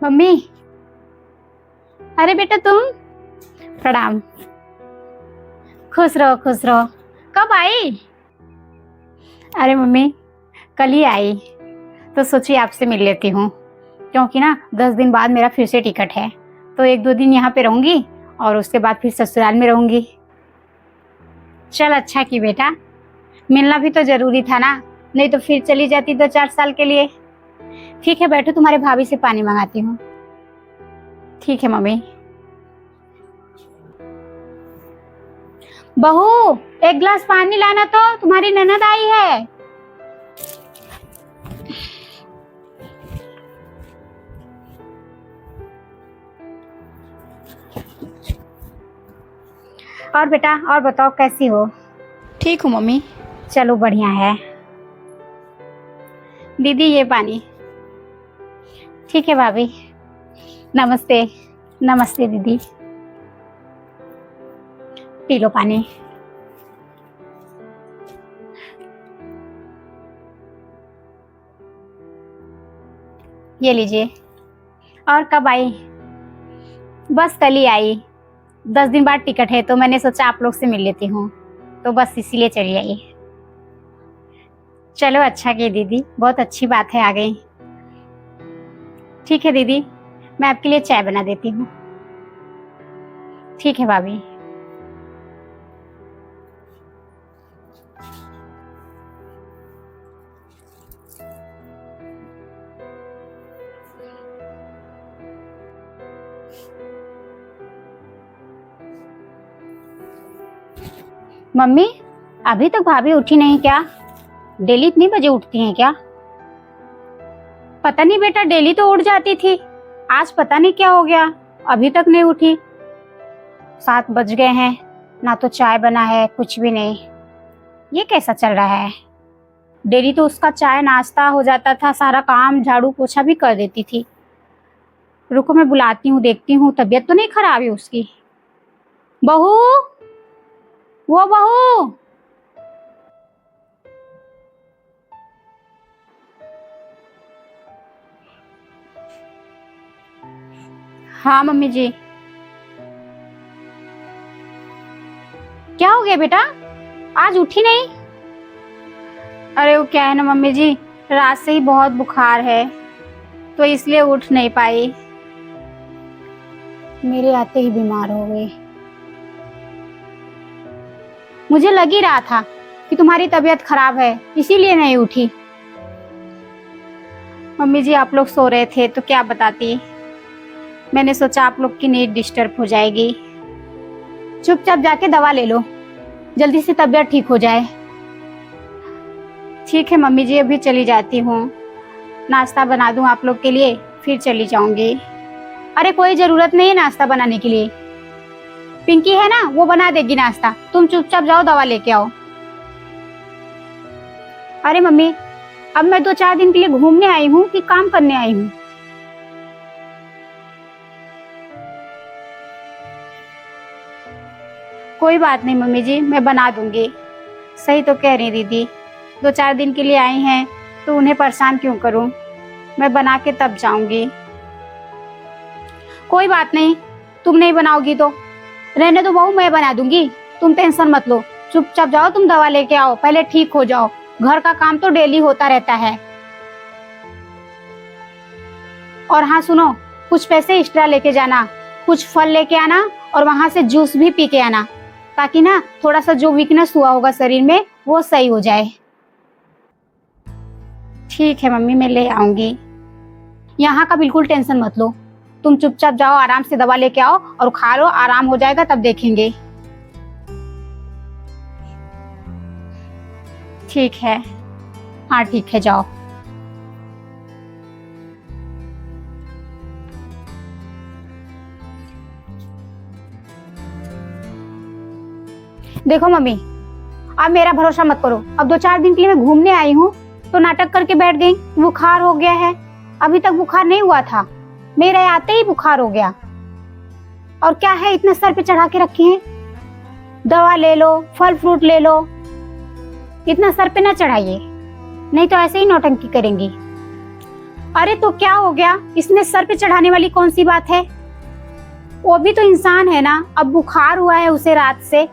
Mummy. अरे बेटा तुम। प्रणाम। खुश रहो खुश रहो। कब आई? अरे मम्मी कल ही आई, तो सोची आपसे मिल लेती हूँ, क्योंकि ना 10 दिन बाद मेरा फिर से टिकट है, तो 1-2 दिन यहाँ पे रहूँगी और उसके बाद फिर ससुराल में रहूँगी। चल अच्छा की बेटा, मिलना भी तो जरूरी था ना, नहीं तो फिर चली जाती 2-4 साल के लिए। ठीक है बैठो, तुम्हारे भाभी से पानी मंगाती हूँ। ठीक है मम्मी। बहू एक गिलास पानी लाना, तो तुम्हारी ननद आई है। और बेटा और बताओ कैसी हो? ठीक हूँ मम्मी। चलो बढ़िया है। दीदी ये पानी। ठीक है भाभी। नमस्ते। नमस्ते दीदी। पी लो पानी। ये लीजिए। और कब आई? बस कल ही आई, 10 दिन बाद टिकट है, तो मैंने सोचा आप लोग से मिल लेती हूँ, तो बस इसीलिए चली आई। चलो अच्छा की दीदी, बहुत अच्छी बात है आ गई। ठीक है दीदी, मैं आपके लिए चाय बना देती हूँ। ठीक है भाभी। मम्मी अभी तक भाभी उठी नहीं क्या? डेली इतनी बजे उठती हैं क्या? पता नहीं बेटा, डेली तो उठ जाती थी, आज पता नहीं क्या हो गया, अभी तक नहीं उठी। 7 बज गए हैं, ना तो चाय बना है कुछ भी नहीं। ये कैसा चल रहा है? डेली तो उसका चाय नाश्ता हो जाता था, सारा काम झाड़ू पोछा भी कर देती थी। रुको मैं बुलाती हूँ, देखती हूँ तबीयत तो नहीं खराब है उसकी। बहू, वो बहू। हाँ मम्मी जी। क्या हो गया बेटा, आज उठी नहीं? अरे वो क्या है ना मम्मी जी, रात से ही बहुत बुखार है, तो इसलिए उठ नहीं पाई। मेरे आते ही बीमार हो गई। मुझे लग ही रहा था कि तुम्हारी तबीयत खराब है, इसीलिए नहीं उठी। मम्मी जी आप लोग सो रहे थे तो क्या बताती, मैंने सोचा आप लोग की नींद डिस्टर्ब हो जाएगी। चुपचाप जाके दवा ले लो, जल्दी से तबीयत ठीक हो जाए। ठीक है मम्मी जी, अभी चली जाती हूँ, नाश्ता बना दूँ आप लोग के लिए, फिर चली जाऊंगी। अरे कोई जरूरत नहीं है नाश्ता बनाने के लिए, पिंकी है ना वो बना देगी नाश्ता, तुम चुपचाप जाओ दवा लेके आओ। अरे मम्मी अब मैं 2-4 दिन के लिए घूमने आई हूँ कि काम करने आई हूँ? कोई बात नहीं मम्मी जी, मैं बना दूंगी। सही तो कह रही दीदी, 2-4 दिन के लिए आई हैं तो उन्हें परेशान क्यों करूं, मैं बना के तब जाऊंगी। कोई बात नहीं, तुम नहीं बनाओगी तो रहने दो बहू, मैं बना दूंगी, तुम टेंशन मत लो। चुपचाप जाओ, तुम दवा लेके आओ, पहले ठीक हो जाओ, घर का काम तो डेली होता रहता है। और हाँ सुनो, कुछ पैसे एक्स्ट्रा लेके जाना, कुछ फल लेके आना और वहां से जूस भी पी के आना, ताकि ना थोड़ा सा जो वीकनेस हुआ होगा शरीर में वो सही हो जाए। ठीक है मम्मी, मैं ले आऊंगी। यहाँ का बिल्कुल टेंशन मत लो, तुम चुपचाप जाओ, आराम से दवा लेके आओ और खा लो, आराम हो जाएगा तब देखेंगे। ठीक है, हाँ ठीक है जाओ। देखो मम्मी, अब मेरा भरोसा मत करो, अब 2-4 दिन के लिए मैं घूमने आई हूँ तो नाटक करके बैठ गई, बुखार हो गया है। अभी तक बुखार नहीं हुआ था, मेरे आते ही बुखार हो गया। और क्या है इतने सर पे चढ़ा के रखे हैं, दवा ले लो, फल फ्रूट ले लो, इतना सर पे ना चढ़ाइए, नहीं तो ऐसे ही नौटंकी करेंगी। अरे तो क्या हो गया, इसमें सर पे चढ़ाने वाली कौन सी बात है? वो भी तो इंसान है ना। अब बुखार हुआ है उसे रात से,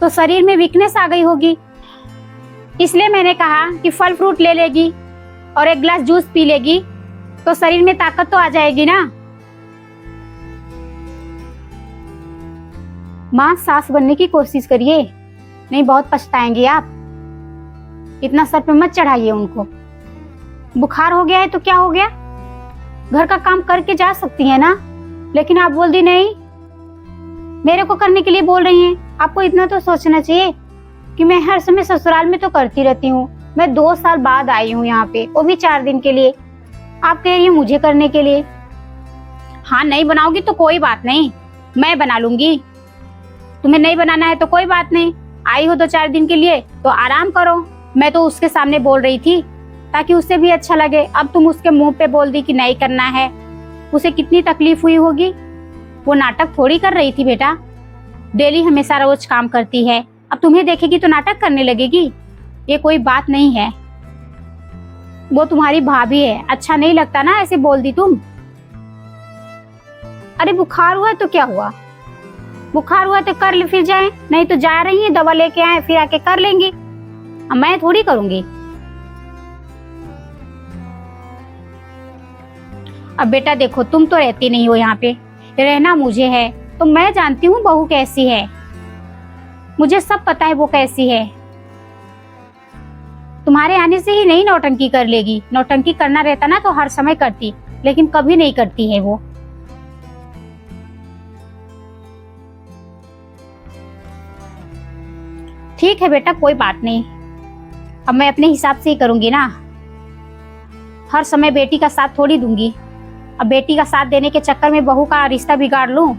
तो शरीर में वीकनेस आ गई होगी। इसलिए मैंने कहा कि फल फ्रूट ले लेगी और एक गिलास जूस पी लेगी तो शरीर में ताकत तो आ जाएगी ना। माँ, सास बनने की कोशिश करिए, नहीं बहुत पछताएंगे आप। इतना सर पे मत चढ़ाइए उनको। बुखार हो गया है तो क्या हो गया, घर का काम करके जा सकती है ना। लेकिन आप बोल दी नहीं, मेरे को करने के लिए बोल रही हैं। आपको इतना तो सोचना चाहिए कि मैं हर समय ससुराल में तो करती रहती हूँ। मैं 2 साल बाद आई हूँ यहाँ पे, वो भी 4 दिन के लिए। आप कह रही हैं मुझे करने के लिए। हाँ, नहीं बनाओगी तो कोई बात नहीं, मैं बना लूंगी। तुम्हें नहीं बनाना है तो कोई बात नहीं, आई हो तो 4 दिन के लिए तो आराम करो। मैं तो उसके सामने बोल रही थी ताकि उसे भी अच्छा लगे। अब तुम उसके मुंह पे बोल दी कि नहीं करना है, उसे कितनी तकलीफ हुई होगी। वो नाटक थोड़ी कर रही थी बेटा, डेली हमेशा रोज काम करती है। अब तुम्हें देखेगी तो नाटक करने लगेगी, ये कोई बात नहीं है। वो तुम्हारी भाभी है, अच्छा नहीं लगता ना ऐसे बोल दी तुम। अरे बुखार हुआ है तो क्या हुआ, बुखार हुआ तो कर ले फिर जाए, नहीं तो जा रही है दवा लेके आए फिर आके कर लेंगी। अब मैं थोड़ी करूंगी। अब बेटा देखो, तुम तो रहती नहीं हो यहाँ पे, रहना मुझे है, तो मैं जानती हूँ बहू कैसी है। मुझे सब पता है वो कैसी है। तुम्हारे आने से ही नहीं नौटंकी कर लेगी। नौटंकी करना रहता ना तो हर समय करती, लेकिन कभी नहीं करती है वो। ठीक है बेटा, कोई बात नहीं, अब मैं अपने हिसाब से ही करूंगी ना। हर समय बेटी का साथ थोड़ी दूंगी। अब बेटी का साथ देने के चक्कर में बहू का रिश्ता बिगाड़ लूं,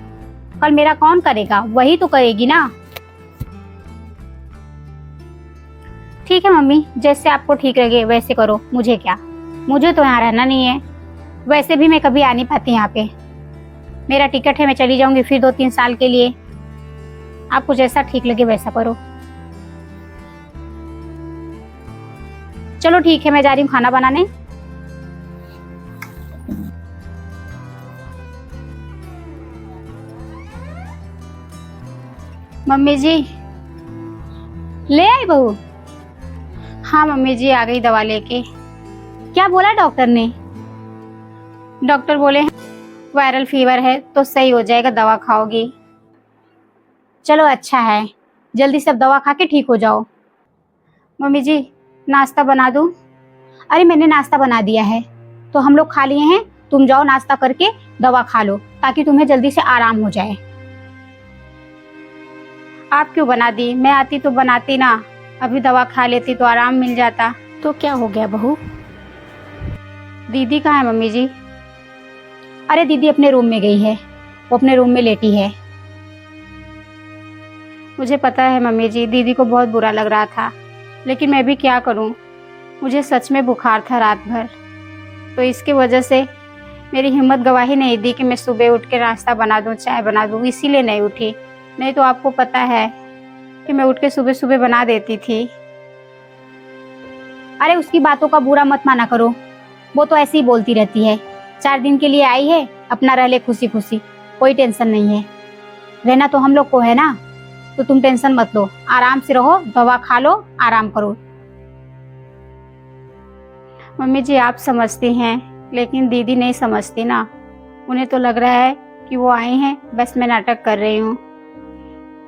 कल मेरा कौन करेगा, वही तो करेगी ना। ठीक है मम्मी, जैसे आपको ठीक लगे वैसे करो, मुझे क्या, मुझे तो यहाँ रहना नहीं है। वैसे भी मैं कभी आ नहीं पाती यहाँ पे, मेरा टिकट है, मैं चली जाऊंगी फिर 2-3 साल के लिए। आपको जैसा ठीक लगे वैसा करो। चलो ठीक है, मैं जा रही हूँ खाना बनाने। मम्मी जी, ले आई बहू? हाँ मम्मी जी, आ गई दवा लेके। क्या बोला डॉक्टर ने? डॉक्टर बोले वायरल फीवर है तो सही हो जाएगा, दवा खाओगी। चलो अच्छा है, जल्दी से अब दवा खा के ठीक हो जाओ। मम्मी जी, नाश्ता बना दूं? अरे मैंने नाश्ता बना दिया है, तो हम लोग खा लिए हैं। तुम जाओ नाश्ता करके दवा खा लो ताकि तुम्हें जल्दी से आराम हो जाए। आप क्यों बना दी, मैं आती तो बनाती ना, अभी दवा खा लेती तो आराम मिल जाता। तो क्या हो गया बहू? दीदी कहाँ है मम्मी जी? अरे दीदी अपने रूम में गई है, वो अपने रूम में लेटी है। मुझे पता है मम्मी जी, दीदी को बहुत बुरा लग रहा था, लेकिन मैं भी क्या करूं, मुझे सच में बुखार था रात भर, तो इसकी वजह से मेरी हिम्मत गवाही नहीं दी कि मैं सुबह उठ के नाश्ता बना दूं, चाय बना दूं, इसीलिए नहीं उठी। नहीं तो आपको पता है कि मैं उठ के सुबह सुबह बना देती थी। अरे उसकी बातों का बुरा मत माना करो, वो तो ऐसे ही बोलती रहती है। 4 दिन के लिए आई है, अपना रह ले खुशी खुशी, कोई टेंशन नहीं है। रहना तो हम लोग को है ना, तो तुम टेंशन मत लो, आराम से रहो, दवा खा लो, आराम करो। मम्मी जी आप समझती हैं, लेकिन दीदी नहीं समझती ना। उन्हें तो लग रहा है कि वो आई हैं, बस मैं नाटक कर रही हूँ,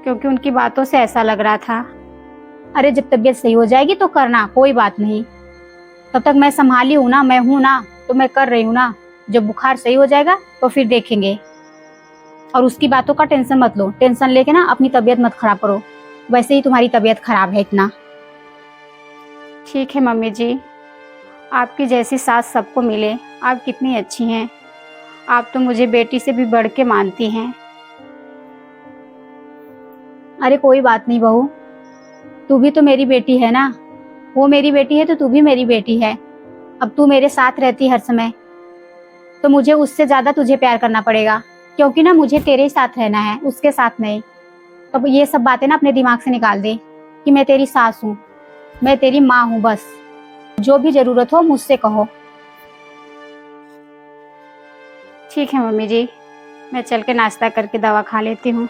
क्योंकि उनकी बातों से ऐसा लग रहा था। अरे जब तबीयत सही हो जाएगी तो करना, कोई बात नहीं, तब तक मैं संभाली हूँ ना, मैं हूँ ना, तो मैं कर रही हूँ ना। जब बुखार सही हो जाएगा तो फिर देखेंगे। और उसकी बातों का टेंशन मत लो, टेंशन लेके ना अपनी तबीयत मत खराब करो, वैसे ही तुम्हारी तबीयत खराब है इतना। ठीक है मम्मी जी, आपकी जैसी सास सबको मिले, आप कितनी अच्छी हैं। आप तो मुझे बेटी से भी बढ़ के मानती हैं। अरे कोई बात नहीं बहू, तू भी तो मेरी बेटी है ना, वो मेरी बेटी है तो तू भी मेरी बेटी है। अब तू मेरे साथ रहती हर समय, तो मुझे उससे ज्यादा तुझे प्यार करना पड़ेगा, क्योंकि ना मुझे तेरे ही साथ रहना है, उसके साथ नहीं। तो ये सब बातें ना अपने दिमाग से निकाल दे कि मैं तेरी सास हूँ, मैं तेरी माँ हूँ। बस जो भी जरूरत हो मुझसे कहो। ठीक है मम्मी जी, मैं चल के नाश्ता करके दवा खा लेती हूँ।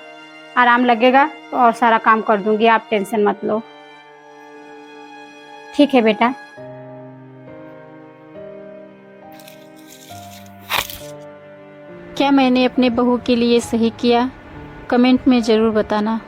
आराम लगेगा तो और सारा काम कर दूंगी, आप टेंशन मत लो। ठीक है बेटा। क्या मैंने अपने बहू के लिए सही किया? कमेंट में ज़रूर बताना।